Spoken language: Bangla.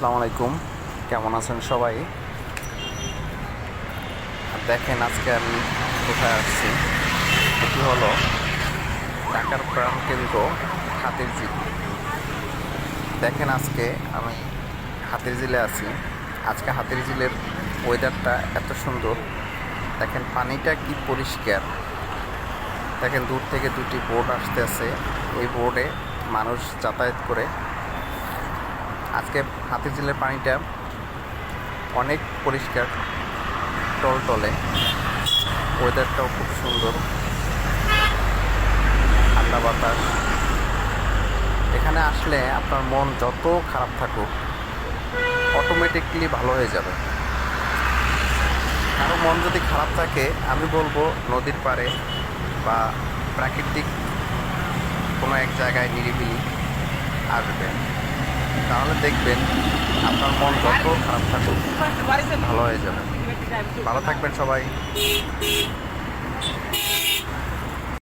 আসসালামু আলাইকুম, কেমন আছেন সবাই? দেখেন আজকে আমি কোথায় আসছি। এটি হলো ঢাকার প্রাণকেন্দ্র হাতিরঝিল। দেখেন আজকে আমি হাতিরঝিলে আছি। আজকে হাতিরঝিলের ওয়েদারটা এত সুন্দর। দেখেন পানিটা কি পরিষ্কার। দেখেন দূর থেকে দুটি বোট আসতে আছে, এই বোটে মানুষ যাতায়াত করে। আজকে হাতিরঝিলের পানিটা অনেক পরিষ্কার, টলটলে। ওয়েদারটাও খুব সুন্দর, ঠান্ডা বাতাস। এখানে আসলে আপনার মন যত খারাপ থাকুক অটোমেটিকলি ভালো হয়ে যাবে। কারো মন যদি খারাপ থাকে, আমি বলবো নদীর পাড়ে বা প্রাকৃতিক কোনো এক জায়গায় নিরিবিলি আসবেন, তাহলে দেখবেন আপনার মন যত খারাপ থাকুক ভালো হয়ে যাবে। ভালো থাকবেন সবাই।